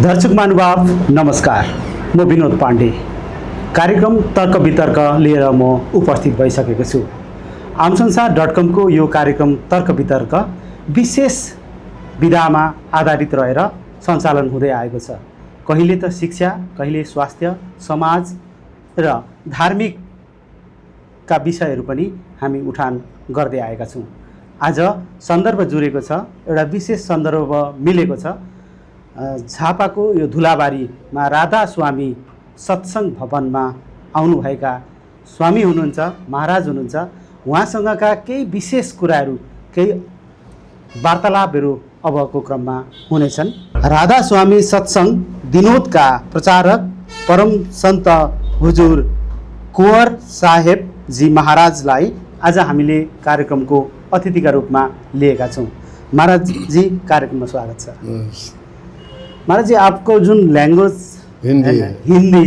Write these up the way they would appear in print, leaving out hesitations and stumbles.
दर्शक महानुभाव नमस्कार, म विनोद पाण्डे कार्यक्रम तर्क वितर्क लिएर म उपस्थित भइसकेको छु। आमसंसार.com को यो कार्यक्रम तर्क वितर्क विशेष विधामा आधारित रहेर सञ्चालन हुँदै आएको छ। कहिले त शिक्षा, कहिले स्वास्थ्य, समाज र धार्मिकका विषयहरू पनि हामी उठान गर्दै आएका छौँ। आज सन्दर्भ जुरेको छ, एउटा विशेष सन्दर्भ मिलेको छ। झापाको यो धुलाबारीमा राधा स्वामी सत्सङ्ग भवनमा आउनुभएका स्वामी हुनुहुन्छ, महाराज हुनुहुन्छ। उहाँसँगका केही विशेष कुराहरू, केही वार्तालापहरू अबको क्रममा हुनेछन्। राधा स्वामी सत्सङ्ग विनोदका प्रचारक परम सन्त हुजुर कुँवर साहेब जी महाराजलाई आज हामीले कार्यक्रमको अतिथिका रूपमा लिएका छौँ। महाराज जी, कार्यक्रममा स्वागत छ। महाराज जी, आपको जुन ल्याङ्ग्वेज हिन्दी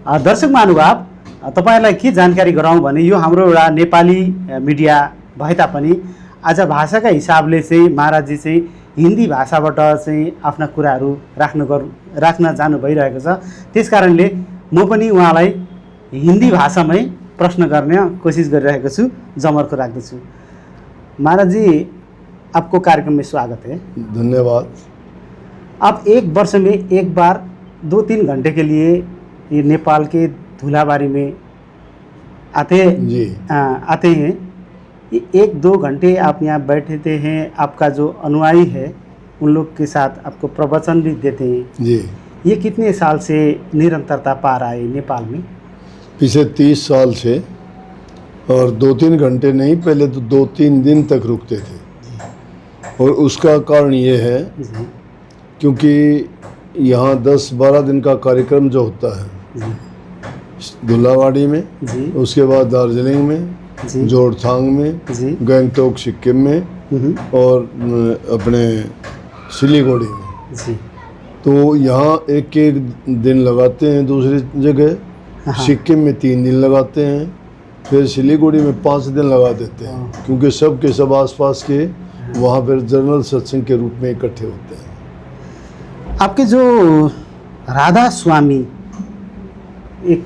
दर्शक महानुभाव तपाईहरुलाई के जानकारी गराउँ भने यो हाम्रो एउटा नेपाली मिडिया भए तापनि आज भाषाका हिसाबले चाहिँ महाराज जी चाहिँ हिन्दी भाषाबाट चाहिँ आफ्ना कुराहरू राख्न जानु भइरहेको छ। त्यसकारणले म पनि उहाँलाई हिन्दी भाषामै प्रश्न गर्ने कोसिस गरिरहेको छु, जमर्को राख्दछु। महाराज जी, आपको कार्यक्रम में स्वागत है। धन्यवाद। आप एक वर्ष में एक बार 2-3 घंटे के लिए ये नेपाल के धुलाबारी में आते हैं। ये 1-2 घंटे आप यहाँ बैठते हैं, आपका जो अनुयायी है उन लोग के साथ आपको प्रवचन भी देते हैं जी। ये कितने साल से निरंतरता पा रहा है नेपाल में? पिछले 30 साल से, और 2-3 घंटे नहीं, पहले तो 2-3 दिन तक रुकते थे। और उसका कारण ये है क्योंकि यहाँ 10-12 दिन का कार्यक्रम जो होता है धुलाबाड़ी में, उसके बाद दार्जिलिंग में, जोरथांग में, गंगटोक सिक्किम में और अपने सिलीगुड़ी में। तो यहाँ एक दिन लगाते हैं, दूसरी जगह सिक्किम में 3 दिन लगाते हैं, फिर सिलीगुड़ी में 5 दिन लगा देते हैं, क्योंकि सब के सब आसपास के वहाँ पर जनरल सत्संग के रूप में इकट्ठे होते हैं। आपके जो राधा स्वामी एक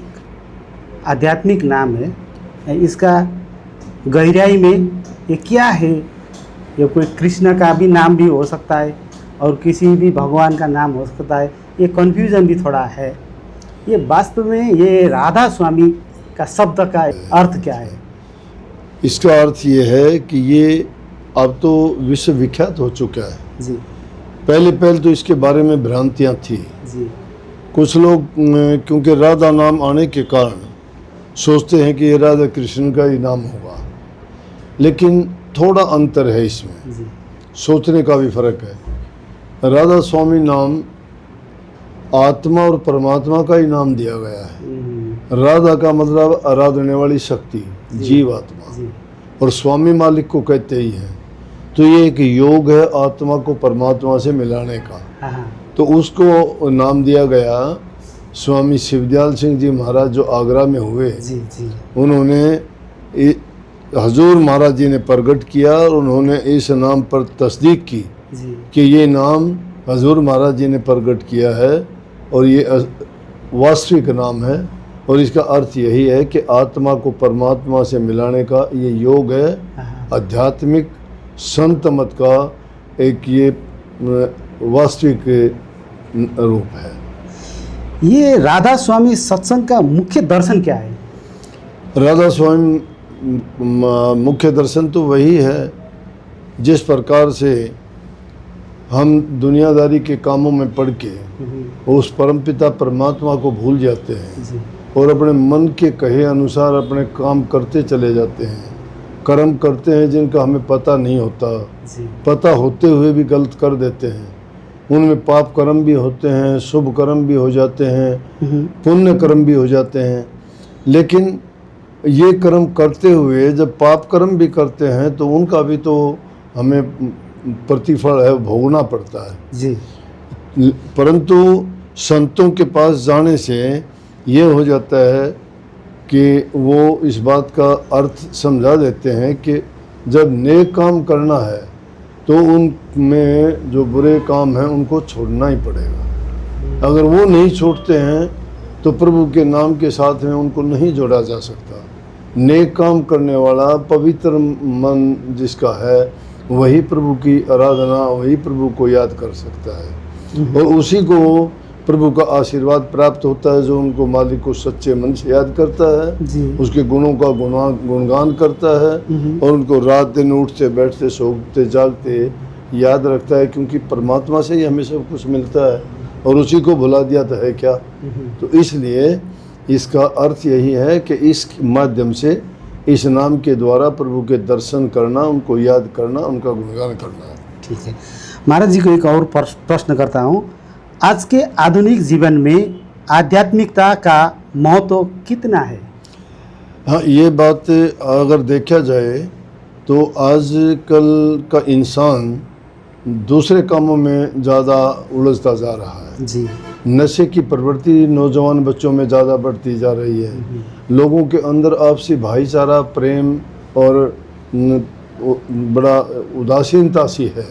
आध्यात्मिक नाम है, इसका गहराई में ये क्या है? ये कोई कृष्ण का भी नाम भी हो सकता है और किसी भी भगवान का नाम हो सकता है। ये कन्फ्यूजन भी थोड़ा है। ये वास्तव में ये राधा स्वामी का शब्द का अर्थ क्या है? इसका अर्थ ये है कि ये अब तो विश्व विख्यात हो चुका है जी। पहले तो इसके बारे में भ्रांतियाँ थी जी। कुछ लोग क्योंकि राधा नाम आने के कारण सोचते हैं कि ये राधा कृष्ण का ही नाम होगा, लेकिन थोड़ा अंतर है इसमें जी। सोचने का भी फर्क है। राधा स्वामी नाम आत्मा और परमात्मा का ही नाम दिया गया है। राधा का मतलब आराधने वाली शक्ति, जीव आत्मा, और स्वामी मालिक को कहते ही हैं। तो ये एक योग है आत्मा को परमात्मा से मिलाने का। तो उसको नाम दिया गया। स्वामी शिवदयाल सिंह जी महाराज जो आगरा में हुए, उन्होंने हजूर महाराज जी ने प्रकट किया और उन्होंने इस नाम पर तस्दीक की कि ये नाम हजूर महाराज जी ने प्रकट किया है और ये वास्तविक नाम है। और इसका अर्थ यही है कि आत्मा को परमात्मा से मिलाने का ये योग है, आध्यात्मिक संत मत का एक ये वास्तविक रूप है। ये राधा स्वामी सत्संग का मुख्य दर्शन क्या है? राधा स्वामी मुख्य दर्शन तो वही है जिस प्रकार से हम दुनियादारी के कामों में पड़ के उस परमपिता परमात्मा को भूल जाते हैं और अपने मन के कहे अनुसार अपने काम करते चले जाते हैं, कर्म करते हैं जिनका हमें पता नहीं होता, पता होते हुए भी गलत कर देते हैं। उनमें पाप कर्म भी होते हैं, शुभ कर्म भी हो जाते हैं, पुण्य कर्म भी हो जाते हैं। लेकिन ये कर्म करते हुए जब पाप कर्म भी करते हैं तो उनका भी तो हमें प्रतिफल है भोगना पड़ता है जी। परंतु संतों के पास जाने से ये हो जाता है कि वो इस बात का अर्थ समझा देते हैं कि जब नेक काम करना है तो उनमें जो बुरे काम हैं उनको छोड़ना ही पड़ेगा। अगर वो नहीं छोड़ते हैं तो प्रभु के नाम के साथ में उनको नहीं जोड़ा जा सकता। नेक काम करने वाला पवित्र मन जिसका है वही प्रभु की आराधना, वही प्रभु को याद कर सकता है और उसी को प्रभु का आशीर्वाद प्राप्त होता है, जो उनको मालिक को सच्चे मन से याद करता है, उसके गुणों का गुणगान करता है और उनको रात दिन उठते बैठते सोते जागते याद रखता है, क्योंकि परमात्मा से ही हमें सब कुछ मिलता है और उसी को भुला दिया तो है क्या। तो इसलिए इसका अर्थ यही है कि इस माध्यम से, इस नाम के द्वारा प्रभु के दर्शन करना, उनको याद करना, उनका गुणगान करना है। ठीक है महाराज जी को एक और प्रश्न करता हूँ, आज के आधुनिक जीवन में आध्यात्मिकता का महत्व कितना है? हाँ, ये बात अगर देखा जाए तो आजकल का इंसान दूसरे कामों में ज़्यादा उलझता जा रहा है जी। नशे की प्रवृत्ति नौजवान बच्चों में ज़्यादा बढ़ती जा रही है। लोगों के अंदर आपसी भाईचारा, प्रेम और बड़ा उदासीनता सी है,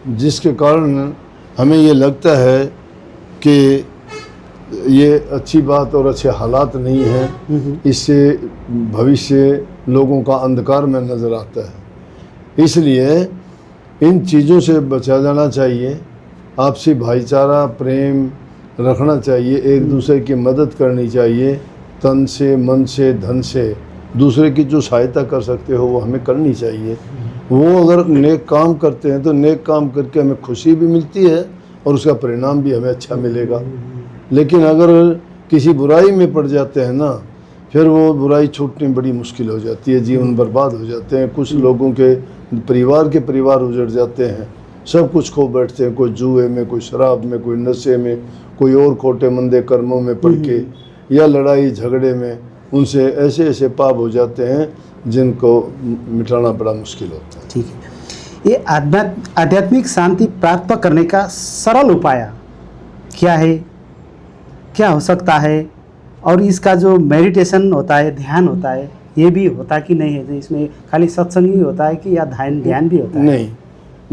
जिसके कारण हमें ये लगता है कि ये अच्छी बात और अच्छे हालात नहीं हैं। इससे भविष्य लोगों का अंधकार में नज़र आता है। इसलिए इन चीज़ों से बचा जाना चाहिए। आपसी भाईचारा, प्रेम रखना चाहिए, एक दूसरे की मदद करनी चाहिए, तन से, मन से, धन से दूसरे की जो सहायता कर सकते हो वो हमें करनी चाहिए। वो अगर नेक काम करते हैं तो नेक काम करके हमें खुशी भी मिलती है और उसका परिणाम भी हमें अच्छा मिलेगा। लेकिन अगर किसी बुराई में पड़ जाते हैं ना, फिर वो बुराई छूटनी बड़ी मुश्किल हो जाती है, जीवन बर्बाद हो जाते हैं। कुछ लोगों के परिवार उजड़ जाते हैं, सब कुछ खो बैठते हैं, कोई जुए में, कोई शराब में, कोई नशे में, कोई और खोटे मंदे कर्मों में पड़ के या लड़ाई झगड़े में उनसे ऐसे ऐसे पाप हो जाते हैं जिनको मिटाना बड़ा मुश्किल होता है। ठीक है, ये आध्यात्मिक शांति प्राप्त करने का सरल उपाय क्या है, क्या हो सकता है? और इसका जो मेडिटेशन होता है, ध्यान होता है, ये भी होता कि नहीं है? इसमें खाली सत्संग ही होता है कि या ध्यान भी होता है? नहीं,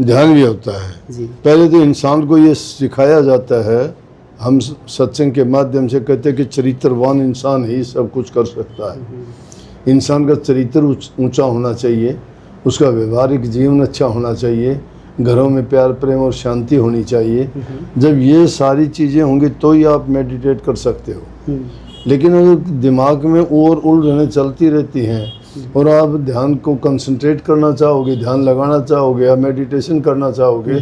ध्यान भी होता है जी। पहले तो इंसान को ये सिखाया जाता है, हम सत्संग के माध्यम से कहते हैं कि चरित्रवान इंसान ही सब कुछ कर सकता है। इंसान का चरित्र ऊंचा होना चाहिए, उसका व्यवहारिक जीवन अच्छा होना चाहिए, घरों में प्यार प्रेम और शांति होनी चाहिए। जब ये सारी चीज़ें होंगी तो ही आप मेडिटेट कर सकते हो। लेकिन अगर दिमाग में और उलझनें चलती रहती हैं और आप ध्यान को कंसंट्रेट करना चाहोगे, ध्यान लगाना चाहोगे या मेडिटेशन करना चाहोगे,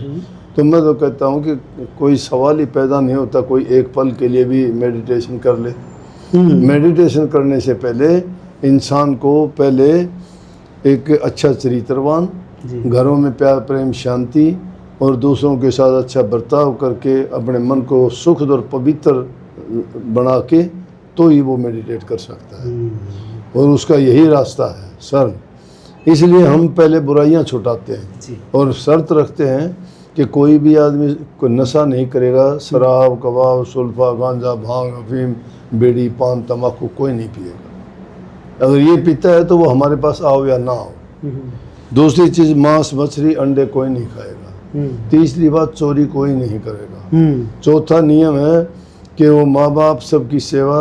तो मैं तो कहता हूँ कि कोई सवाल ही पैदा नहीं होता, कोई एक पल के लिए भी मेडिटेशन कर ले। मेडिटेशन करने से पहले इंसान को पहले एक अच्छा चरित्रवान, घरों में प्यार प्रेम शांति और दूसरों के साथ अच्छा बर्ताव करके अपने मन को सुखद और पवित्र बना के तो ही वो मेडिटेट कर सकता है। और उसका यही रास्ता है सरल। इसलिए हम पहले बुराइयां छुटाते हैं और शर्त रखते हैं कि कोई भी आदमी कोई नशा नहीं करेगा। शराब, कबाब, सुल्फा, गांजा, भांग, अफीम, बीड़ी, पान, तंबाकू कोई नहीं पिएगा। अगर ये पीता है तो वो हमारे पास आओ या ना आओ। दूसरी चीज़, मांस, मछली, अंडे कोई नहीं खाएगा। तीसरी बात, चोरी कोई नहीं करेगा। चौथा नियम है कि वो माँ बाप सबकी सेवा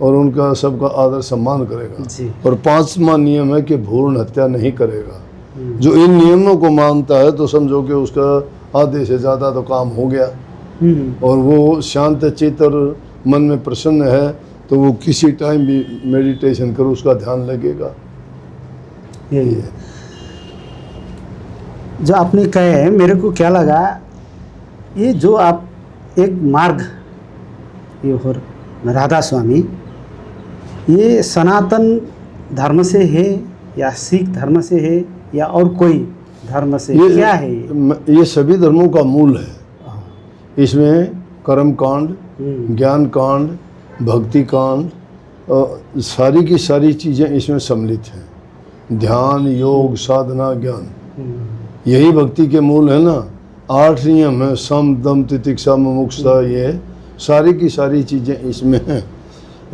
और उनका सबका आदर सम्मान करेगा। और पांचवा नियम है कि भ्रूण हत्या नहीं करेगा। जो इन नियमों को मानता है तो समझो कि उसका आधे से ज़्यादा तो काम हो गया और वो शांत चित्त और मन में प्रसन्न है, तो वो किसी टाइम भी मेडिटेशन करो उसका ध्यान लगेगा। यही है जो आपने कहे। मेरे को क्या लगा, ये जो आप एक मार्ग ये और राधा स्वामी, ये सनातन धर्म से है या सिख धर्म से है या और कोई धर्म से, क्या है ये सभी धर्मों का मूल है। इसमें कर्म कांड, ज्ञान कांड, भक्ति कांड, सारी की सारी चीज़ें इसमें सम्मिलित हैं। ध्यान, योग, साधना, ज्ञान, यही भक्ति के मूल है ना। 8 नियम है, सम, दम, तितिक्षा, मुमुक्षा, ये सारी की सारी चीज़ें इसमें हैं।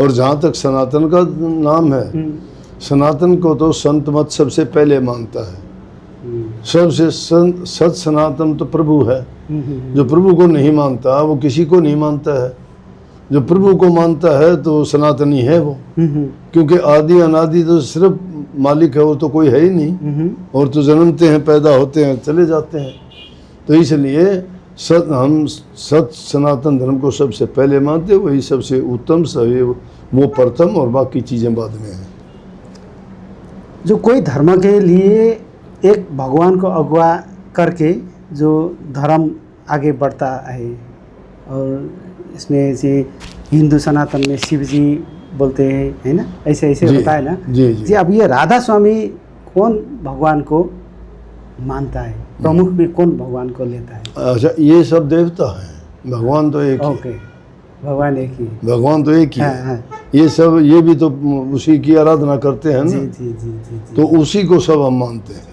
और जहाँ तक सनातन का नाम है, सनातन को तो संत मत सबसे पहले मानता है। सबसे सत सनातन तो प्रभु है। जो प्रभु को नहीं मानता वो किसी को नहीं मानता है। जो प्रभु को मानता है तो सनातनी है वो, क्योंकि आदि अनादि तो सिर्फ मालिक है, वो तो कोई है ही नहीं। और तो जन्मते हैं, पैदा होते हैं, चले जाते हैं। तो इसलिए हम सत सनातन धर्म को सबसे पहले मानते, वही सबसे उत्तम, सभी वो प्रथम और बाकी चीज़ें बाद में हैं। जो कोई धर्म के लिए एक भगवान को अगुवा करके जो धर्म आगे बढ़ता है, और इसमें से हिंदू सनातन में शिव जी बोलते हैं, है ना, ऐसे ऐसे होता है ना जी। अब ये राधा स्वामी कौन भगवान को मानता है, प्रमुख में कौन भगवान को लेता है? अच्छा, ये सब देवता है, भगवान तो एक ही। भगवान एक ही, भगवान तो एक ही है। हाँ। ये सब, ये भी तो उसी की आराधना करते हैं ना। जी। तो उसी को सब हम मानते हैं,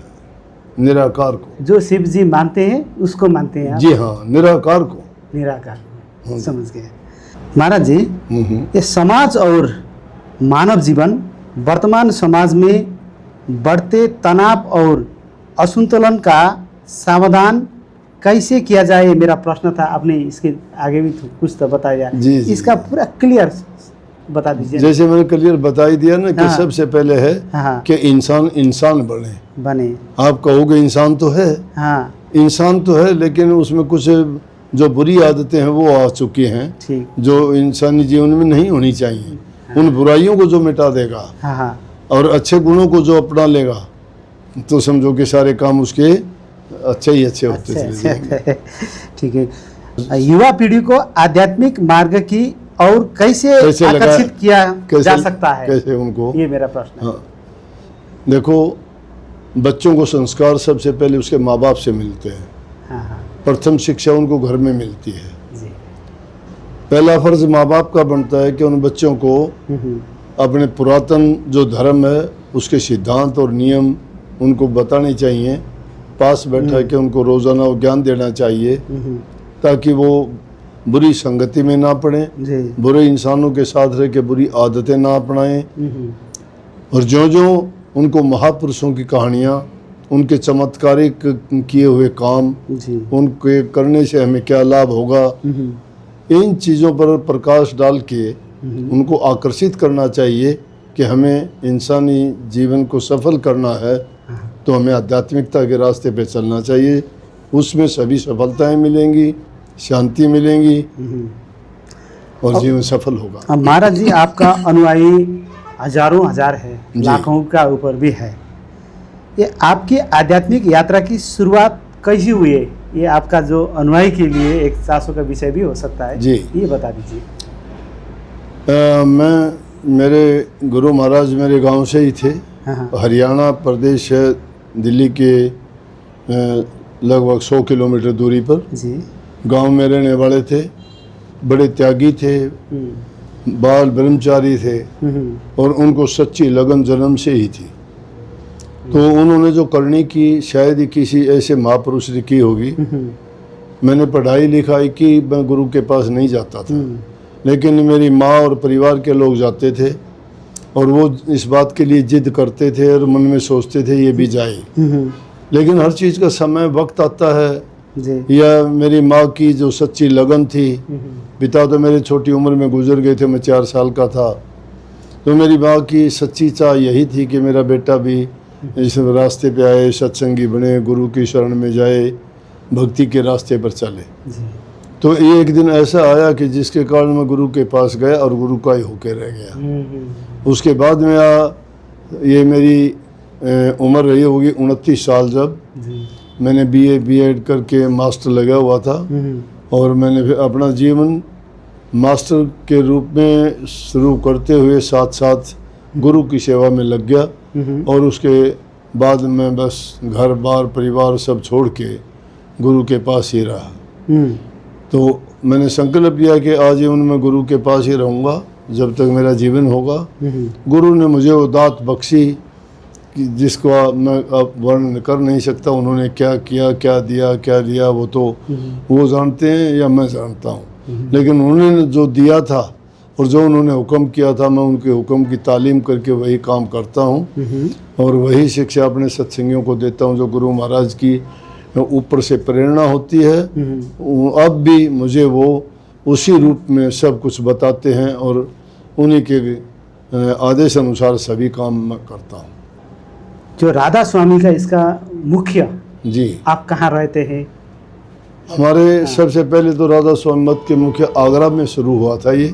निराकार को। जो शिव जी मानते हैं उसको मानते हैं आप? जी हाँ, निराकार को। निराकार को, समझ गए महाराज जी। ये समाज और मानव जीवन वर्तमान समाज में बढ़ते तनाव और असंतुलन का समाधान कैसे किया जाए, मेरा प्रश्न था। आपने इसके आगे भी कुछ तो बताया, इसका पूरा क्लियर बता दीजिए। जैसे मैंने क्लियर बता ही दिया ना कि सबसे पहले है कि इंसान बने। आप कहोगे इंसान तो है, इंसान तो है, लेकिन उसमें कुछ जो बुरी आदतें हैं वो आ चुकी हैं, जो इंसानी जीवन में नहीं होनी चाहिए। उन बुराइयों को जो मिटा देगा और अच्छे गुणों को जो अपना लेगा, तो समझो कि सारे काम उसके अच्छे ही अच्छे होते थे। ठीक है। युवा पीढ़ी को आध्यात्मिक मार्ग की और कैसे आकर्षित किया जा सकता है, कैसे उनको, ये मेरा प्रश्न है। देखो, बच्चों को संस्कार सबसे पहले उसके माँ बाप से मिलते हैं। प्रथम शिक्षा उनको घर में मिलती है। पहला फर्ज माँ बाप का बनता है कि उन बच्चों को अपने पुरातन जो धर्म है उसके सिद्धांत और नियम उनको बताने चाहिए। पास बैठा के उनको रोज़ाना वो ज्ञान देना चाहिए, ताकि वो बुरी संगति में ना पड़े, बुरे इंसानों के साथ रह के बुरी आदतें ना अपनाएं। और जो उनको महापुरुषों की कहानियाँ, उनके चमत्कारिक किए हुए काम, उनके करने से हमें क्या लाभ होगा, इन चीज़ों पर प्रकाश डाल के उनको आकर्षित करना चाहिए कि हमें इंसानी जीवन को सफल करना है तो हमें आध्यात्मिकता के रास्ते पे चलना चाहिए। उसमें सभी सफलताएं मिलेंगी, शांति मिलेंगी और जीवन सफल होगा। महाराज जी, आपका अनुयायी हजारों हजार है, लाखों का ऊपर भी है। ये आपकी आध्यात्मिक यात्रा की शुरुआत कैसी हुई है? ये आपका जो अनुयायी के लिए एक सासों का विषय भी हो सकता है जी, ये बता दीजिए। मेरे गुरु महाराज मेरे गांव से ही थे। हरियाणा प्रदेश है, दिल्ली के लगभग 100 किलोमीटर दूरी पर जी। गांव में रहने वाले थे, बड़े त्यागी थे, बाल ब्रह्मचारी थे और उनको सच्ची लगन जन्म से ही थी। तो उन्होंने जो करनी की शायद ही किसी ऐसे महापुरुष ने की होगी। मैंने पढ़ाई लिखाई की, मैं गुरु के पास नहीं जाता था, लेकिन मेरी माँ और परिवार के लोग जाते थे और वो इस बात के लिए जिद करते थे और मन में सोचते थे ये भी जाए। लेकिन हर चीज़ का समय वक्त आता है जी। या मेरी माँ की जो सच्ची लगन थी, पिता तो मेरे छोटी उम्र में गुजर गए थे, मैं 4 साल का था। तो मेरी माँ की सच्ची चाह यही थी कि मेरा बेटा भी इस रास्ते पे आए, सत्संगी बने, गुरु की शरण में जाए, भक्ति के रास्ते पर चले। तो ये एक दिन ऐसा आया कि जिसके कारण मैं गुरु के पास गया और गुरु का ही होके रह गया। उसके बाद में ये मेरी उम्र रही होगी 29 साल, जब मैंने BA B.Ed करके मास्टर लगा हुआ था और मैंने फिर अपना जीवन मास्टर के रूप में शुरू करते हुए साथ साथ गुरु की सेवा में लग गया। और उसके बाद मैं बस घर बार परिवार सब छोड़ के गुरु के पास ही रहा। तो मैंने संकल्प लिया कि आजीवन मैं गुरु के पास ही रहूँगा जब तक मेरा जीवन होगा। गुरु ने मुझे वो दात बख्शी कि जिसको मैं अब वर्णन कर नहीं सकता। उन्होंने क्या किया, क्या दिया, क्या लिया, वो तो वो जानते हैं या मैं जानता हूँ, लेकिन उन्होंने जो दिया था और जो उन्होंने हुक्म किया था मैं उनके हुक्म की तालीम करके वही काम करता हूँ और वही शिक्षा अपने सत्संगियों को देता हूँ जो गुरु महाराज की ऊपर से प्रेरणा होती है। अब भी मुझे वो उसी रूप में सब कुछ बताते हैं और उन्हीं के आदेश अनुसार सभी काम मैं करता हूँ। जो राधा स्वामी का इसका मुख्य, जी, आप कहाँ रहते हैं? हमारे सबसे पहले तो राधा स्वामी मत के मुख्य आगरा में शुरू हुआ था ये,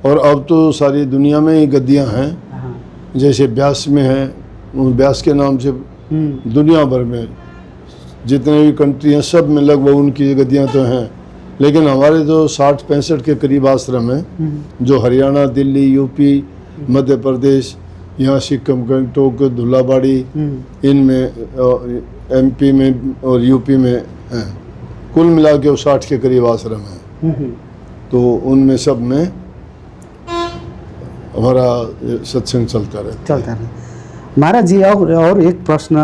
और अब तो सारी दुनिया में ही गद्दियाँ हैं। जैसे ब्यास में है, ब्यास के नाम से दुनिया भर में जितने भी कंट्री हैं सब में लगभग उनकी गद्दियाँ तो हैं। लेकिन हमारे तो 60-65 के करीब आश्रम हैं जो हरियाणा, दिल्ली, यूपी, मध्य प्रदेश, यहाँ सिक्किम, गंगटोक, धुलाबाड़ी, इनमें एमपी में और यूपी में हैं। कुल मिला के 60 के करीब आश्रम हैं। तो उनमें सब में हमारा सत्संग चलता रहता है। महाराज जी, और एक प्रश्न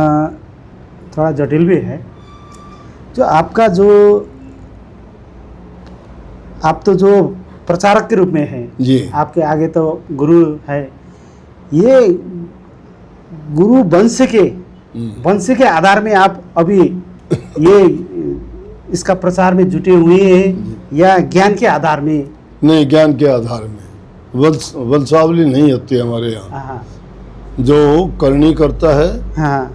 थोड़ा जटिल भी है। जो आपका आप तो जो प्रचारक के रूप में है जी, आपके आगे तो गुरु है, ये गुरु वंश के आधार में आप अभी ये इसका प्रचार में जुटे हुए हैं या ज्ञान के आधार में? नहीं, ज्ञान के आधार में। वंशावली नहीं होती हमारे यहाँ। जो करनी करता है,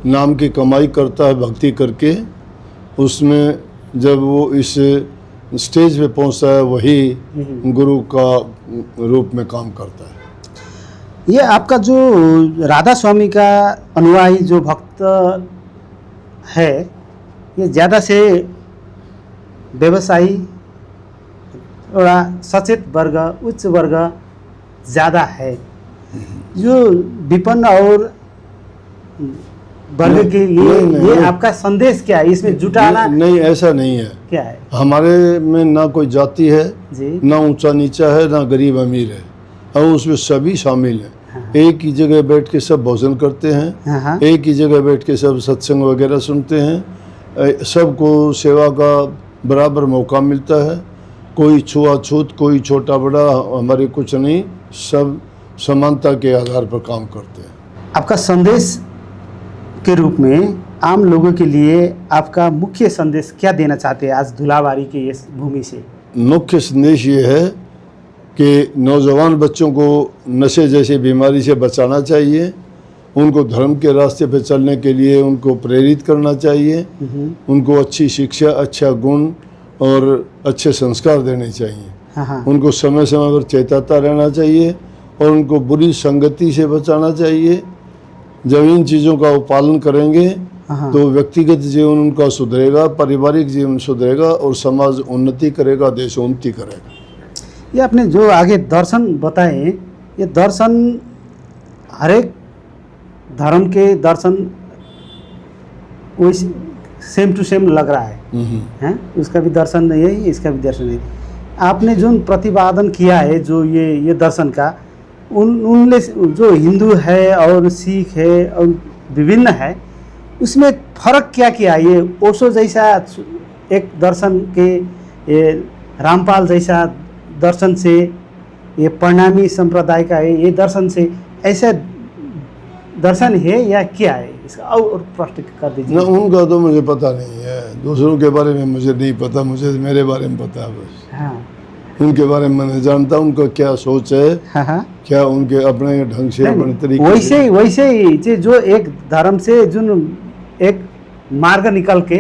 नाम की कमाई करता है भक्ति करके, उसमें जब वो इस स्टेज पे पहुंचता है वही गुरु का रूप में काम करता है। ये आपका जो राधा स्वामी का अनुयायी जो भक्त है, ये ज़्यादा से व्यवसायी, थोड़ा सचेत वर्ग, उच्च वर्ग ज़्यादा है। जो विपन्न और वर्ग के लिए ये आपका संदेश क्या है? इसमें जुटाना नहीं, ऐसा नहीं है। क्या है? हमारे में ना कोई जाति है जी, ना ऊंचा नीचा है, ना गरीब अमीर है, और उसमें सभी शामिल हैं। एक ही जगह बैठ के सब भोजन करते हैं, एक ही जगह बैठ के सब सत्संग वगैरह सुनते हैं, सबको सेवा का बराबर मौका मिलता है। कोई छुआछूत, कोई छोटा बड़ा हमारे कुछ नहीं, सब समानता के आधार पर काम करते हैं। आपका संदेश के रूप में आम लोगों के लिए आपका मुख्य संदेश क्या देना चाहते हैं आज धुलाबारी के इस भूमि से? मुख्य संदेश ये है कि नौजवान बच्चों को नशे जैसी बीमारी से बचाना चाहिए, उनको धर्म के रास्ते पर चलने के लिए उनको प्रेरित करना चाहिए, उनको अच्छी शिक्षा, अच्छा गुण और अच्छे संस्कार देने चाहिए, उनको समय समय पर चेताता रहना चाहिए और उनको बुरी संगति से बचाना चाहिए। जब इन चीज़ों का वो पालन करेंगे तो व्यक्तिगत जीवन उनका सुधरेगा, पारिवारिक जीवन सुधरेगा और समाज उन्नति करेगा, देश उन्नति करेगा। ये आपने जो आगे दर्शन बताए, ये दर्शन हर एक धर्म के दर्शन वही सेम टू सेम लग रहा है, उसका भी दर्शन नहीं है, इसका भी दर्शन नहीं। आपने जो प्रतिपादन किया है जो ये दर्शन का, उनमें जो हिंदू है और सिख है और विभिन्न है, उसमें फर्क क्या किया? ये ओशो जैसा एक दर्शन के, ये रामपाल जैसा दर्शन से, ये प्रणामी संप्रदाय का है ये दर्शन से, ऐसा दर्शन है या क्या है? इसका और प्रश्न कर दीजिए। ना, उनका तो मुझे पता नहीं है, दूसरों के बारे में मुझे नहीं पता, मुझे मेरे बारे में पता है बस। उनके बारे में मैं जानता हूँ उनका क्या सोच है, क्या उनके अपने ढंग से, अपने तरीके वैसे ही जो एक धर्म से जो एक मार्ग निकल के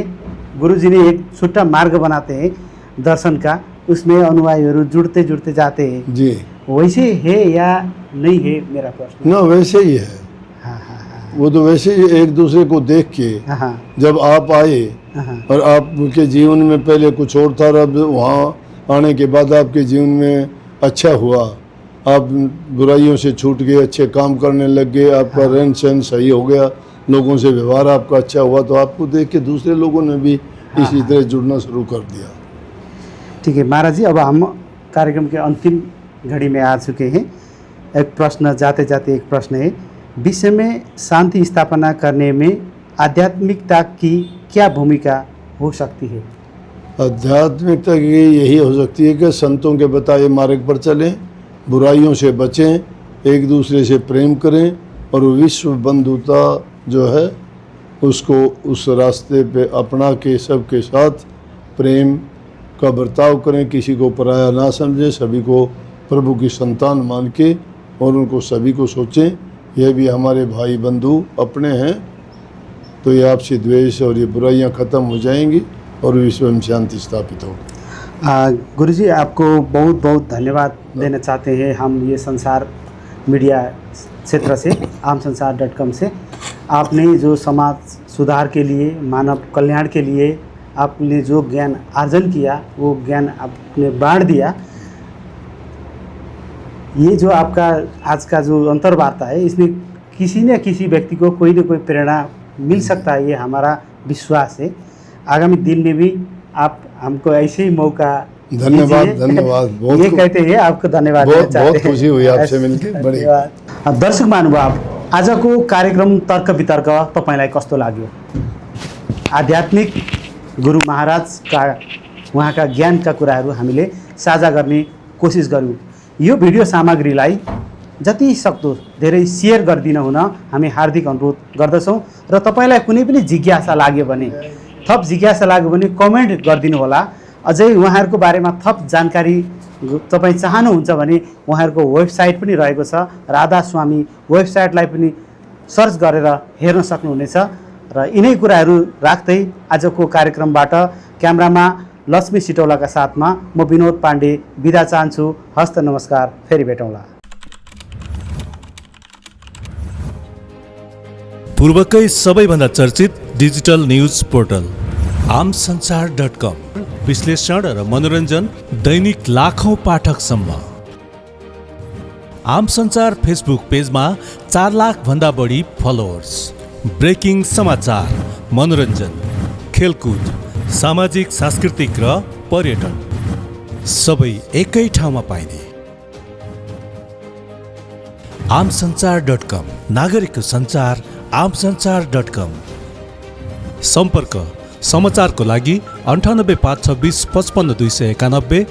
गुरुजी ने एक छुट्टा मार्ग बनाते हैं दर्शन का, उसमें अनुयायीहरू जुड़ते जुड़ते जाते हैं जी, वैसे है या नहीं है मेरा प्रश्न? ना, वैसे ही है। वो तो वैसे ही एक दूसरे को देख के जब आप आए और आपके जीवन में पहले कुछ और था, अब वहाँ आने के बाद आपके जीवन में अच्छा हुआ, आप बुराइयों से छूट गए, अच्छे काम करने लग गए, आपका रहन सहन सही हो गया, लोगों से व्यवहार आपका अच्छा हुआ, तो आपको देख के दूसरे लोगों ने भी इसी तरह जुड़ना शुरू कर दिया। ठीक है महाराज जी, अब हम कार्यक्रम के अंतिम घड़ी में आ चुके हैं। एक प्रश्न जाते जाते एक प्रश्न है, विश्व में शांति स्थापना करने में आध्यात्मिकता की क्या भूमिका हो सकती है? आध्यात्मिकता की यही हो सकती है कि संतों के बताए मार्ग पर चलें, बुराइयों से बचें, एक दूसरे से प्रेम करें और विश्व बंधुता जो है उसको उस रास्ते पे अपना के सबके साथ प्रेम का बर्ताव करें, किसी को पराया ना समझें, सभी को प्रभु की संतान मान के और उनको सभी को सोचें यह भी हमारे भाई बंधु अपने हैं, तो ये आपसी द्वेष और ये बुराइयां ख़त्म हो जाएंगी और विश्व में शांति स्थापित होगी। गुरुजी, आपको बहुत बहुत धन्यवाद देना चाहते हैं हम ये संसार मीडिया क्षेत्र से, आमसंसार.com से। आपने जो समाज सुधार के लिए, मानव कल्याण के लिए आपने जो ज्ञान अर्जन किया वो ज्ञान आपने बांट दिया। ये जो आपका आज का जो अंतर्वार्ता है इसमें किसी न किसी व्यक्ति को कोई न कोई प्रेरणा मिल सकता है, ये हमारा विश्वास है। आगामी दिन में भी आप हमको ऐसे ही मौका धन्यवाद दीजिए। धन्यवाद, बहुत ये कहते हैं आपको धन्यवाद बहुत देना चाहते बहुत हैं। खुशी हुई आपसे मिलकर, बड़ी। धन्यवाद। दर्शक महानुभाव, आजको कार्यक्रम तर्क वितर्क तपाईँलाई कस्तो लाग्यो? आध्यात्मिक गुरु महाराजका उहाँका ज्ञानका कुराहरू हामीले साझा गर्ने कोसिस गऱ्यौँ। यो भिडियो सामग्रीलाई जति सक्दो धेरै सेयर गरिदिन हुन हामी हार्दिक अनुरोध गर्दछौँ र तपाईँलाई कुनै पनि जिज्ञासा लाग्यो भने, थप जिज्ञासा लाग्यो भने कमेन्ट गरिदिनु होला। अझै उहाँहरूको बारेमा थप जानकारी तपाईँ चाहनुहुन्छ भने उहाँहरूको वेबसाइट पनि रहेको छ, राधा स्वामी वेबसाइटलाई पनि सर्च गरेर हेर्न सक्नुहुनेछ। र यिनै कुराहरू राख्दै आजको कार्यक्रमबाट क्यामेरामा लक्ष्मी सिटौलाका साथमा म विनोद पाण्डे बिदा चाहन्छु। हस्त नमस्कार, फेरि भेटौँला। पूर्वकै सबैभन्दा चर्चित डिजिटल न्युज पोर्टल आमसंसार.com, विश्लेषण र मनोरञ्जन दैनिक लाखौं पाठकसम्म। आमसंसार फेसबुक पेजमा 4 लाख भन्दा बढी फलोअर्स। ब्रेकिङ समाचार, मनोरञ्जन, खेलकुद, सामाजिक सांस्कृतिक र पर्यटन सबै एकै ठाउँमा पाइने। आमसंसार.com, नागरिकको सञ्चार आमसंसार.com। सम्पर्क समाचारको लागि 98 526 55 291